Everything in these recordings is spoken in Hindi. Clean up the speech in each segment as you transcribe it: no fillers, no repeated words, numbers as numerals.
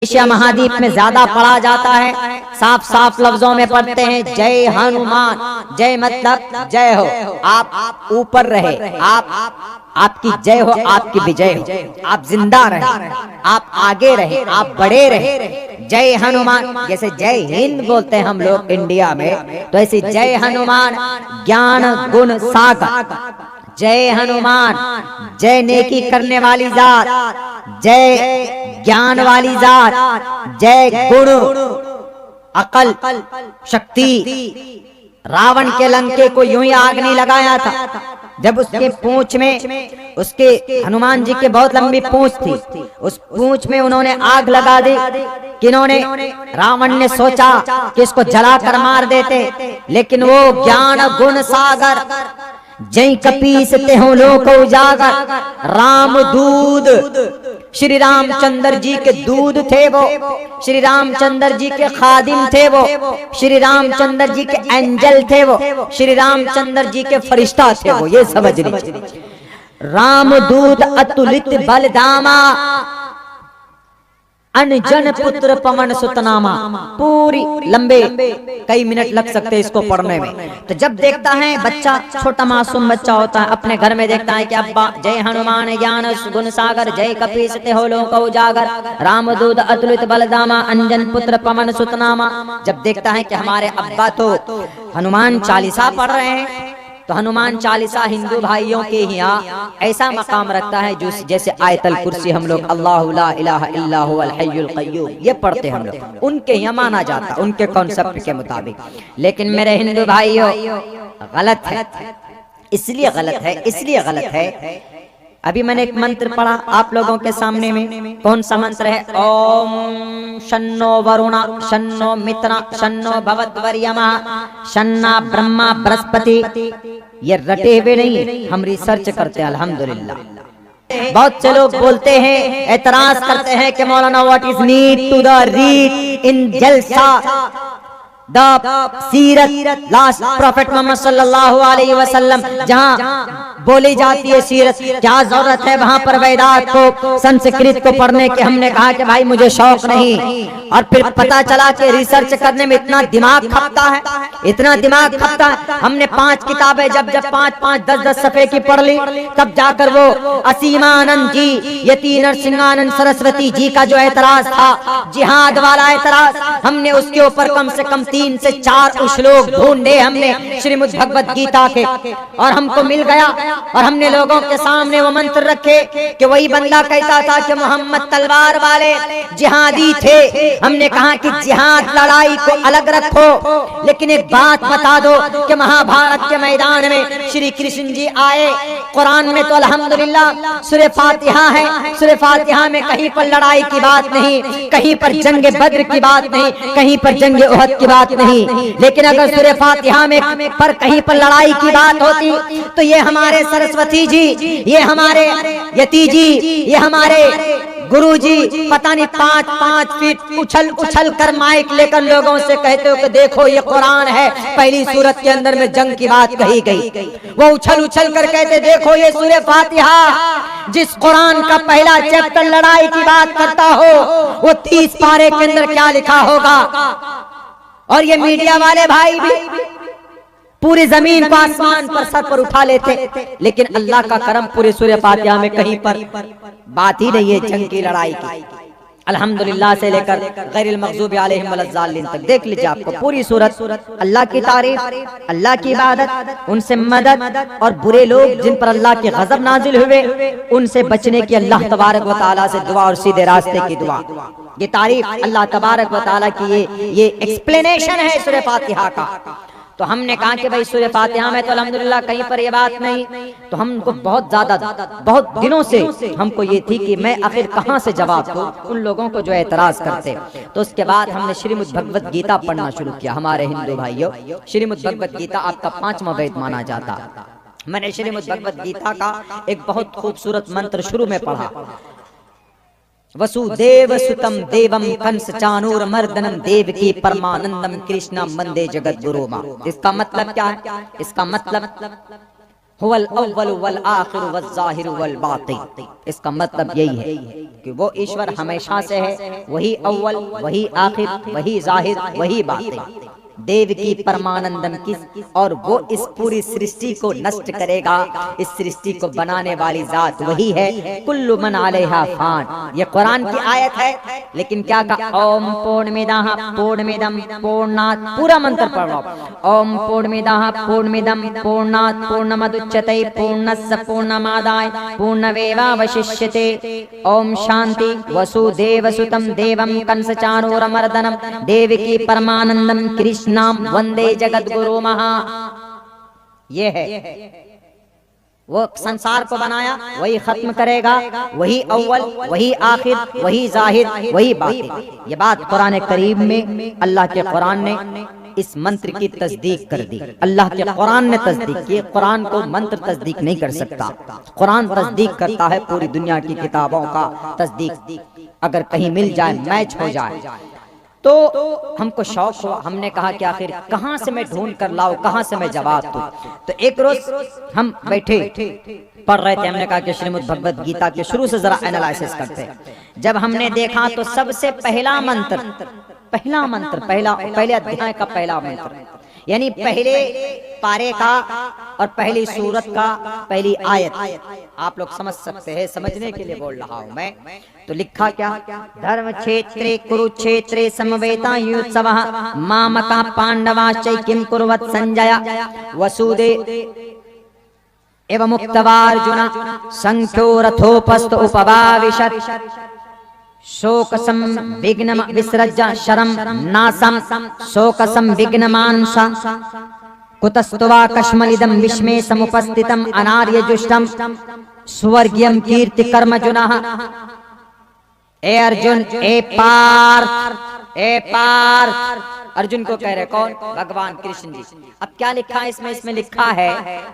एशिया महाद्वीप में ज्यादा पढ़ा जाता है। साफ साफ लफ्जों में पढ़ते हैं जय हनुमान। जय मतलब जय हो, आप ऊपर रहे, आपकी जय हो, आपकी विजय हो, आप जिंदा रहे, आप आगे रहे, आप बड़े रहे। जय हनुमान, जैसे जय हिंद बोलते हैं हम लोग इंडिया में, तो ऐसे जय हनुमान ज्ञान गुण सागर। जय हनुमान, जय नेकी करने वाली जात, जय ज्ञान वाली जात, जय गुण अकल शक्ति। रावण के लंके को यूं ही आग नहीं लगाया था, जब उसके पूंछ में, उसके हनुमान जी के बहुत लंबी पूंछ थी, उस पूंछ में उन्होंने आग लगा दी। किन्होंने? रावण ने सोचा कि इसको जलाकर मार देते, लेकिन वो ज्ञान गुण सागर जय कपीस ते हो लोक उजागर। राम दूध, श्री रामचंद्र जी के दूध थे वो, श्री रामचंद्र जी के खादिम थे वो, श्री रामचंद्र जी के एंजल थे वो, श्री रामचंद्र जी के फरिश्ता थे वो। ये समझ लीजिए, राम दूत अतुलित बलदामा, अनजन पुत्र पवन सुतनामा। पूरी लंबे कई मिनट लग सकते हैं इसको पढ़ने में। तो जब देखता है बच्चा, छोटा मासूम बच्चा होता है, अपने घर में देखता है कि अब्बा जय हनुमान ज्ञान गुण सागर, जय कपीस ते हो लोक उजागर, रामदूत अतुलित बलदामा, अंजन पुत्र पवन सुतनामा। जब देखता है कि हमारे अब्बा तो हनुमान चालीसा पढ़ रहे हैं, तो हनुमान चालीसा हिंदू भाइयों के यहाँ ऐसा मकाम रखता है जो जैसे आयतल कुर्सी हम लोग अल्लाहु ला इलाहा इल्ला हुवल हय्युल क़य्यूम ये पढ़ते हम लोग, उनके यहाँ माना जाता, उनके कॉन्सेप्ट के मुताबिक। लेकिन मेरे हिंदू भाइयों, गलत है, इसलिए गलत है, इसलिए गलत है। अभी मैंने एक मंत्र पढ़ा आप लोगों के सामने में। कौन सा मंत्र है? ओम शन्नो वरुणा शन्नो मित्रा शन्नो भवद्वर्यमा शन्ना ब्रह्मा बृहस्पति। ये रटे हुए नहीं, हम रिसर्च करते हैं अल्हम्दुलिल्लाह। बहुत से लोग बोलते हैं, एतराज करते हैं कि मौलाना what is need to the read in जलसा द सीरत लास्ट प्रॉफिट मोहम्मद सल्लल्लाहु अलैहि वसल्लम, जहाँ बोली जाती है सीरत, क्या जरूरत है वहाँ पर वेदांत को, संस्कृत को पढ़ने के? हमने कहा कि भाई मुझे शौक नहीं। और फिर पता चला कि रिसर्च करने में इतना दिमाग खपता है, इतना दिमाग खपता है। हमने 5 किताबें जब 5-5, 10-10 सफ़े की पढ़ ली, तब जाकर वो असीमानंद जी, यति नरसिंहानंद सरस्वती जी का जो एतराज था, जिहाद वाला एतराज, हमने उसके ऊपर कम से कम 3 से 4 श्लोक ढूंढे हमने श्रीमद् भगवत गीता के, और हमको मिल गया। और हमने लोगों के सामने वो मंत्र रखे कि वही बंदा कहता था कि मोहम्मद तलवार वाले जिहादी थे। हमने कहा कि जिहाद लड़ाई को अलग रखो, लेकिन एक बात बता दो कि महाभारत के मैदान में श्री कृष्ण जी आए। कुरान में तो अल्हम्दुलिल्लाह सूरह फातिहा है, सूरह फातिहा में कहीं पर लड़ाई की बात नहीं, कहीं पर जंग बद्र की बात नहीं, कहीं पर जंग उहद की बात नहीं। लेकिन अगर सूरह फातिहा में पर कहीं पर लड़ाई की बात होती, तो ये हमारे सरस्वती जी, ये हमारे यति जी, ये हमारे गुरु जी पता नहीं 5-5 फीट उछल उछल कर माइक लेकर लोगों से कहते हो कि देखो ये कुरान है, पहली सूरत के अंदर में जंग की बात कही गई। वो उछल उछल कर कहते देखो ये सूरह फातिहा, जिस कुरान का पहला चैप्टर लड़ाई की बात करता हो, वो 30 पारे के अंदर क्या लिखा होगा। और ये मीडिया वाले भाई भी पूरी जमीन को आसमान पर सर पर उठा लेते, लेकिन अल्लाह का करम पूरे सूरह फातिहा में कहीं पर बात ही नहीं है जंग की लड़ाई की। अल्हम्दुलिल्लाह से लेकर गैरिल मग़ज़ूबि अलैहिम वलज़्ज़ालिन तक देख लीजिए, आपको पूरी सूरत अल्लाह की तारीफ, अल्लाह की इबादत, उनसे मदद, और बुरे लोग जिन पर अल्लाह के गज़ब नाजिल हुए उनसे बचने की अल्लाह तबारक व तआला से दुआ और सीधे रास्ते की दुआ। ये तारीफ अल्लाह तबारक व तआला की ये एक्सप्लेनेशन है सूरह फातिहा का। तो हमने कहा कि भाई सूरह फातिहा में तो अल्हम्दुलिल्लाह कहीं पर ये बात नहीं। तो हमको बहुत बहुत दिनों से हमको ये थी कि मैं आखिर कहाँ से जवाब दूं उन लोगों को जो एतराज करते। तो उसके बाद हमने श्रीमद् भगवत गीता पढ़ना शुरू किया। हमारे हिंदू भाइयों, श्रीमद् भगवत गीता आपका 5वां वेद माना जाता। मैंने श्रीमद् भगवत गीता का एक बहुत खूबसूरत मंत्र शुरू में पढ़ा, वसुदेव सुतम देवम कंस चानूर मर्दनम देवकी परमानंदम कृष्णा वंदे जगत गुरुमा। इसका मतलब क्या है? इसका मतलब हुवल अव्वल वल आखिर वल ज़ाहिर वल बातिन। इसका मतलब यही है कि वो ईश्वर हमेशा से है, वही अव्वल, वही आखिर, वही ज़ाहिर, वही बातिन। देव की परमानंदम किस, और वो इस पूरी सृष्टि को नष्ट करेगा। इस सृष्टि को बनाने वाली जात वही है। कुल्लु मन अलैहा फान, ये कुरान की आयत है। लेकिन क्या कहा? ओम पूर्णमिदः पूर्णमिदं पूर्णात्, पूरा मंत्र पढ़ लो। ओम पूर्णमिदः पूर्णमिदं पूर्णात् पूर्णमुदच्यते पूर्णस्य पूर्णमादाय पूर्णमेवावशिष्यते। ओम शांति। वसुदेवसुतं देवं कंसचाणूरमर्दनं देवकी परमानंदम कृष्ण नाम वंदे जगत गुरु महा। ये है वो संसार को बनाया, वही खत्म करेगा, वही अव्वल, वही आखिर, वही जाहिर, वही बातिन। ये बात कुरान करीम में अल्लाह के कुरान ने इस मंत्र की तस्दीक कर दी। अल्लाह के कुरान ने तस्दीक की। कुरान को मंत्र तस्दीक नहीं कर सकता। कुरान तस्दीक करता है पूरी दुनिया की किताबों का तस्दीक। अगर कहीं मिल जाए, मैच हो जाए, तो हमको शौक हुआ। हमने कहा कि आखिर कहां से मैं ढूंढ कर लाऊं, कहां से मैं जवाब दूं। तो एक रोज हम बैठे पढ़ रहे थे। हमने कहा कि श्रीमद् भगवद गीता के शुरू से जरा एनालिसिस करते हैं। जब हमने देखा तो सबसे पहला मंत्र, पहले अध्याय का पहला मंत्र, यानी पहले पारे का और पहली सूरत का पहली आयत। आप लोग समझ सकते हैं, समझने के लिए बोल रहा हूं मैं। तो लिखा क्या? धर्म क्षेत्रे कुरुक्षेत्रे समवेतायुत्सवः मामका पांडवाश्च किं कुर्वत् संजय वसुदेव एवं मुक्तवार्जुन संख्यो रथोपस्थ उपवाविशत् शोक संविघ्न विसृज्य शरम नासम शोक संविघ्नमांसा कुतस्तुवा कश्मलिदं विस्मे समुपस्थितम् अनार्य जुष्टम स्वर्गीयं कीर्ति कर्मजुनः। ए अर्जुन, ए पार्थ, अर्जुन को कह रहे कौन? भगवान कृष्ण जी। अब क्या लिखा है इसमें? इसमें लिखा है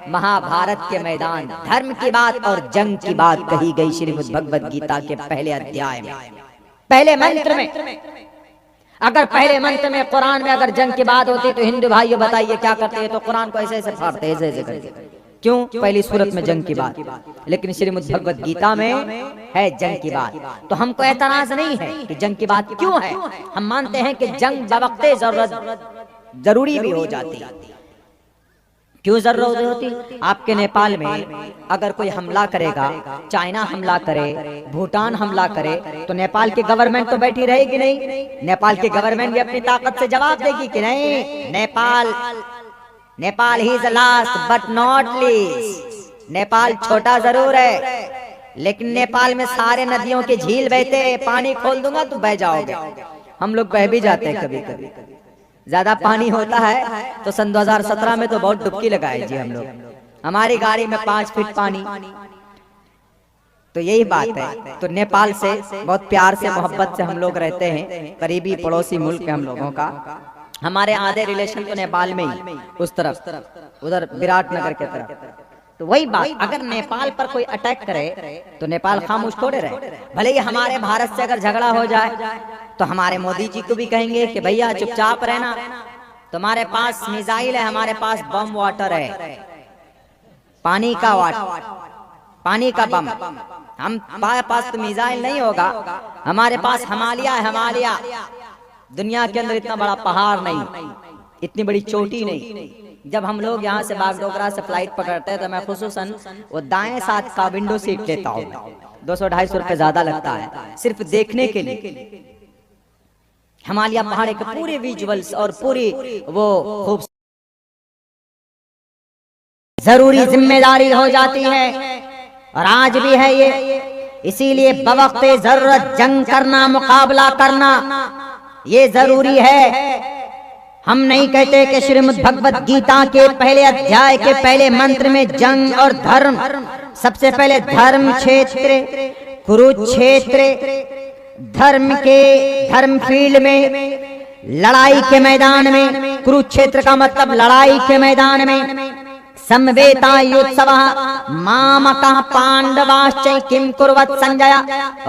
महाभारत के मैदान, धर्म की बात और जंग की बात कही गई श्रीमद् भगवद गीता के पहले अध्याय में, पहले मंत्र में। अगर पहले मंत्र में कुरान में अगर जंग की बात होती तो हिंदू भाइयों बताइए क्या करते हैं? तो कुरान को ऐसे ऐसे फाड़ते, ऐसे ऐसे करके। क्यों? पहली सूरत में जंग की बात, लेकिन श्रीमद् भगवद गीता में है जंग की बात। तो हमको एतराज नहीं है कि जंग की बात क्यों है। हम मानते हैं कि जंग बवक्ते जरूरत जरूरी भी हो जाती है। क्यों जरूरत होती? आपके नेपाल में अगर कोई हमला करेगा, चाइना हमला करे, भूटान हमला करे, तो नेपाल की गवर्नमेंट तो बैठी रहेगी नहीं। नेपाल की गवर्नमेंट भी अपनी ताकत से जवाब देगी कि नहीं, Nepal he is last but not least. Nepal छोटा जरूर है, लेकिन नेपाल में सारे नदियों के झील बहते हैं। पानी खोल दूंगा तो बह जाओगे। हम लोग बह भी जाते हैं कभी कभी। ज्यादा पानी होता है तो सन 2017 में तो बहुत डुबकी लगाए जी हम लोग। हमारी गाड़ी में 5 फीट पानी। तो यही बात है। तो नेपाल से बहुत प्यार से मोहब्बत से हम लोग रहते हैं, करीबी पड़ोसी मुल्क है हम लोगों का। हमारे आधे रिलेशन तो नेपाल में ही, उस तरफ, उधर विराटनगर के तरफ। तो वही बात, अगर नेपाल पर कोई अटैक करे तो नेपाल खामोश थोड़े रहे। भले ही हमारे भारत से अगर झगड़ा हो जाए तो हमारे मोदी जी को भी कहेंगे कि भैया चुपचाप रहना, तुम्हारे पास मिसाइल है, हमारे पास बम वाटर है, पानी का बम। हम पास तो मिसाइल नहीं होगा, हमारे पास हिमालय है। हिमालय दुनिया के अंदर इतना बड़ा पहाड़ नहीं, इतनी बड़ी चोटी नहीं। जब हम लोग यहाँ से बागडोगरा से फ्लाइट पकड़ते हैं तो मैं खुसूसन वो दाएं साथ का विंडो सीट लेता हूँ। 200-250 रुपए ज्यादा लगता है सिर्फ देखने के लिए। हिमालय पहाड़ के पूरे विजुअल्स और पूरी वो खूब जरूरी जिम्मेदारी हो जाती है, और आज भी है ये। इसीलिए बवक्ते जरूरत जंग करना, मुकाबला करना ये जरूरी है। हम नहीं कहते कि श्रीमद् भगवद गीता के पहले अध्याय के पहले मंत्र में जंग और धर्म, सबसे पहले धर्म क्षेत्र कुरुक्षेत्र, धर्म फील्ड में, लड़ाई के मैदान में। कुरुक्षेत्र का मतलब लड़ाई के मैदान में। समवेतायुत्सवः मामकः पांडवाश्च किं कुर्वत् संजय।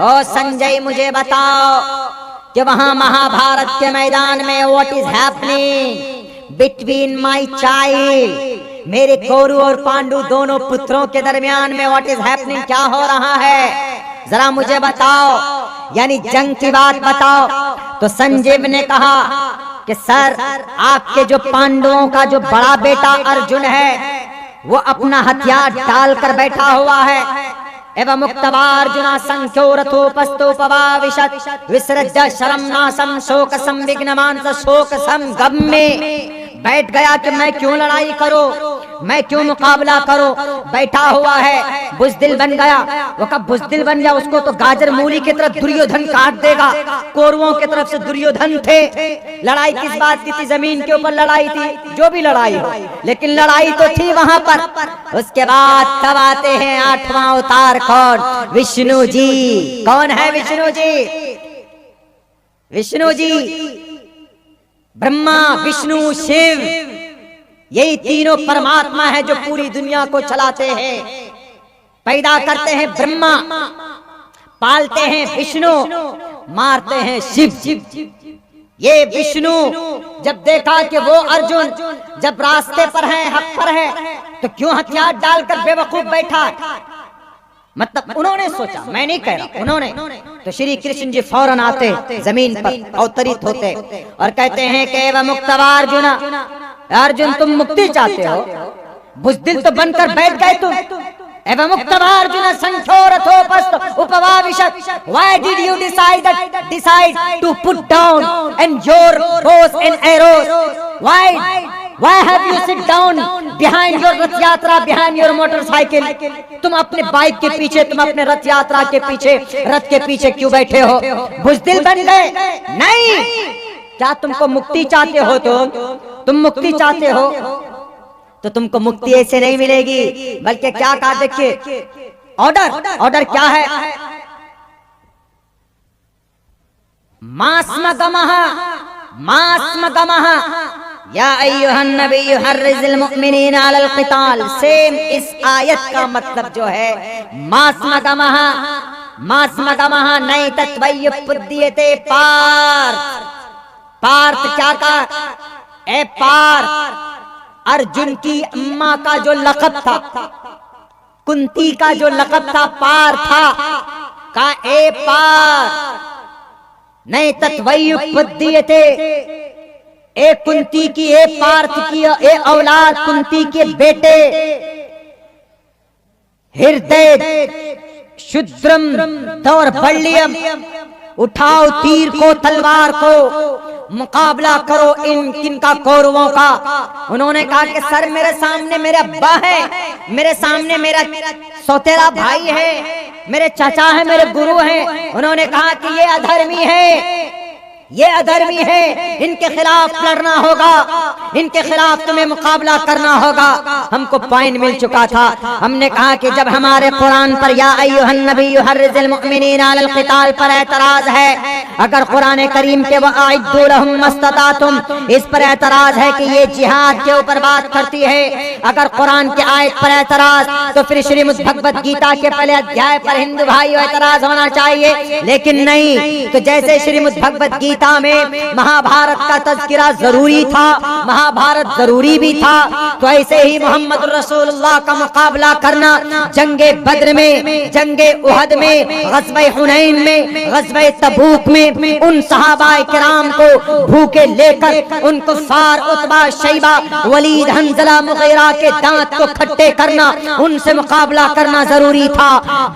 ओ संजय मुझे बताओ कि वहां महाभारत के मैदान में what is happening between my child मेरे कौरव और पांडु दोनों पुत्रों के दरमियान में व्हाट इज हैपनिंग, क्या हो रहा है, जरा मुझे बताओ, यानी जंग की बात बताओ। तो संजीव ने कहा कि सर, आपके जो पांडवों का जो बड़ा बेटा अर्जुन है वो अपना हथियार डालकर बैठा हुआ है। एवं मुक्तवार्जुना संख्यो रथोपस्तोपवाविशत् विसृज्य शरम नासम शोक संविघ्नमानस शोक समगम्मे, बैठ गया कि मैं क्यों लड़ाई करूं, मैं क्यों मुकाबला करूं, बैठा हुआ है, बुजदिल बन गया। वो कब बुजदिल बन गया, उसको तो गाजर मूली की तरफ दुर्योधन काट देगा। कौरवों की तरफ से दुर्योधन थे। लड़ाई किस बात की थी, जमीन के ऊपर लड़ाई थी, जो भी लड़ाई हो, लेकिन लड़ाई तो थी वहां पर। उसके बाद तब आते हैं 8वां अवतार, कौन, विष्णु जी। कौन है विष्णु जी? विष्णु जी ब्रह्मा विष्णु शिव, यही तीनों परमात्मा है जो पूरी दुनिया को चलाते हैं। पैदा करते हैं ब्रह्मा, पालते हैं विष्णु, मारते हैं शिव। ये विष्णु जब देखा कि वो अर्जुन जब रास्ते पर है, हक पर है, तो क्यों हथियार डालकर बेवकूफ बैठा, मतलब उन्होंने सोचा, मैं नहीं कह रहा, उन्होंने। तो श्री कृष्ण जी फौरन आते, जमीन पर अवतरित होते और कहते हैं कि एवं मुक्तवार्जुन, अर्जुन तुम मुक्ति चाहते हो, बुजदिल तो बनकर बैठ गए तुम। एवं मुक्तवार्जुन संख्यो रथोपस्थ उपवाविशत्, why did you decide to put down and your bows and arrows, Why have you sit down behind your रथ यात्रा, behind your motorcycle? तुम अपने बाइक के पीछे, तुम अपने रथ यात्रा के पीछे, रथ के पीछे क्यों बैठे हो? बुजदिल बन गए? नहीं। क्या तुमको मुक्ति चाहते हो? तुम मुक्ति चाहते हो तो तुमको मुक्ति ऐसे नहीं मिलेगी, बल्कि क्या कहा, देखिए ऑर्डर क्या है, मास्मगमः या अय्युहन नबिय्यु हर्रिज़िल मुअ्मिनीना अलल क़िताल। सेम इस आयत का मतलब जो है मास्मगमः नैतत्वयुपद्यते पार्थ क्या कहा, ए पार्थ, अर्जुन की अम्मा का जो लक़ब था, कुंती का जो लक़ब था पार था, का ए पार नैतत्वयुपद्यते, ए कुंती की, ए पार्थ की, ए औलाद कुंती के बेटे, हृदय शुद्रम दौर्बल्यम, उठाओ तीर को, तलवार को, मुकाबला करो इन किनका, कौरवों का। उन्होंने कहा कि सर मेरे सामने मेरे अब्बा है, मेरे सामने मेरा सौतेला भाई है, मेरे चाचा है, मेरे गुरु हैं। उन्होंने कहा कि ये अधर्मी है, ये अधर्मी है, इनके खिलाफ लड़ना होगा, इनके खिलाफ तुम्हें मुकाबला करना होगा। हमको पॉइंट मिल चुका था। हमने कहा कि जब हमारे कुरान पर या अय्युहन नबिय्यु हर्रिज़िल मुअ्मिनीना अलल क़िताल पर एतराज है, अगर कुरान करीम के वअइद्दू लहुम मस्ततातुम, इस पर एतराज है कि ये जिहाद के ऊपर बात करती है, अगर कुरान के आयत पर एतराज, तो फिर श्रीमद् भगवत गीता के पहले अध्याय पर हिंदू भाइयों एतराज होना चाहिए, लेकिन नहीं। तो जैसे श्रीमद् भगवत गीता में महाभारत का तज़किरा जरूरी था, महाभारत जरूरी भी था, तो ऐसे ही मोहम्मद रसूलुल्लाह का मुकाबला करना जंगे बद्र में, जंगे उहद में, ग़ज़वे हुनैन में, ग़ज़वे तबूक में उन सहाबाए किराम को भूखे लेकर उन कुफ़ार उतबा, शैबा, वलीद, हंज़ला, मुग़ीरा के दांत को खट्टे करना, उनसे मुकाबला करना जरूरी था।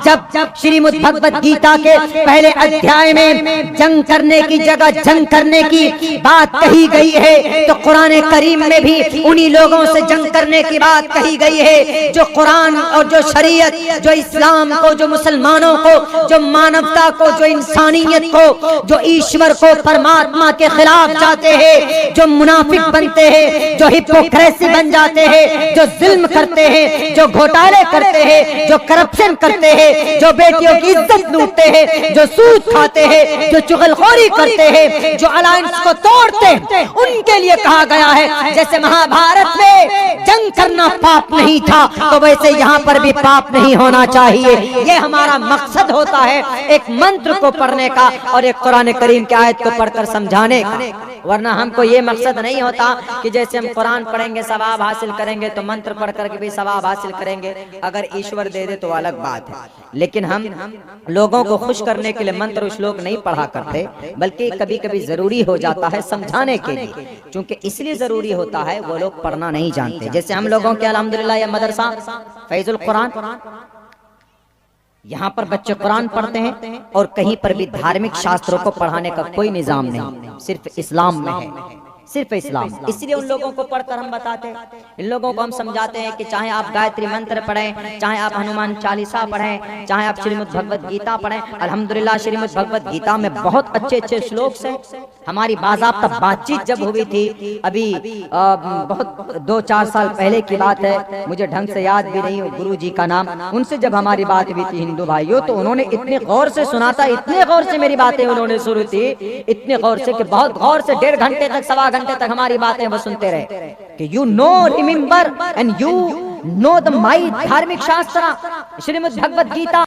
जब श्रीमद् भगवत गीता के पहले अध्याय में जंग करने की जगह जंग करने की बात कही गई है, तो कुरान करीम में भी उन्हीं लोगों से जंग करने की बात कही गई है जो कुरान और जो शरीयत, जो इस्लाम को, जो मुसलमानों को, जो मानवता को, जो इंसानियत को, जो ईश्वर को, परमात्मा के खिलाफ जाते हैं, जो मुनाफिक बनते हैं, जो हिपोक्रेसी बन जाते हैं, जो जुल्म करते हैं, जो घोटाले करते हैं, जो करप्शन करते हैं, जो बेटियों की इज्जत लूटते हैं, जो सूद खाते हैं, जो चुगलखोरी करते हैं, हैं, जो अलायंस को तोड़ते हैं, उनके लिए कहा गया है जैसे महाभारत में जंग करना पाप नहीं था, तो वैसे यहाँ पर भी पाप नहीं होना चाहिए। ये हमारा मकसद होता है एक मंत्र को पढ़ने का और एक कुरान करीम की आयत को पढ़कर समझाने का। वरना हमको ये मकसद नहीं होता कि जैसे हम कुरान पढ़ेंगे सवाब हासिल करेंगे, तो मंत्र पढ़ करके भी सवाब हासिल करेंगे। अगर ईश्वर दे दे तो अलग बात है, लेकिन हम लोगों को खुश करने के लिए मंत्र श्लोक नहीं पढ़ा करते, बल्कि कभी कभी जरूरी हो जाता है समझाने के लिए। क्योंकि इसलिए जरूरी होता है वो लोग पढ़ना नहीं जानते। जैसे हम लोगों के अल्हम्दुलिल्लाह ये मदरसा फैजुल कुरान, यहाँ पर बच्चे कुरान पढ़ते हैं और कहीं पर भी धार्मिक शास्त्रों को पढ़ाने का कोई निजाम नहीं, सिर्फ इस्लाम में है, सिर्फ इस्लाम। इसलिए उन लोगों को पढ़कर हम बताते हैं, इन लोगों को हम समझाते हैं कि चाहे आप गायत्री मंत्र पढ़ें, चाहे आप हनुमान चालीसा पढ़ें, चाहे आप श्रीमद् भगवत गीता पढ़ें। अल्हम्दुलिल्लाह श्रीमद् भगवत गीता में बहुत अच्छे अच्छे श्लोक हैं। हमारी बाज़ाब्ता बातचीत जब हुई थी, अभी बहुत 2-4 साल पहले की बात है, मुझे ढंग से याद भी नहीं हो गुरु जी का नाम, उनसे जब हमारी बात हुई थी हिंदू भाइयों, तो उन्होंने इतने गौर से सुना था, इतने गौर से मेरी बातें उन्होंने सुनी थी, इतने गौर से कि बहुत गौर से 1.5 घंटे तक, 1.25 घंटे तक हमारी बातें वो सुनते रहे कि you know remember and you know the my धार्मिक शास्त्र श्रीमद् भगवत गीता।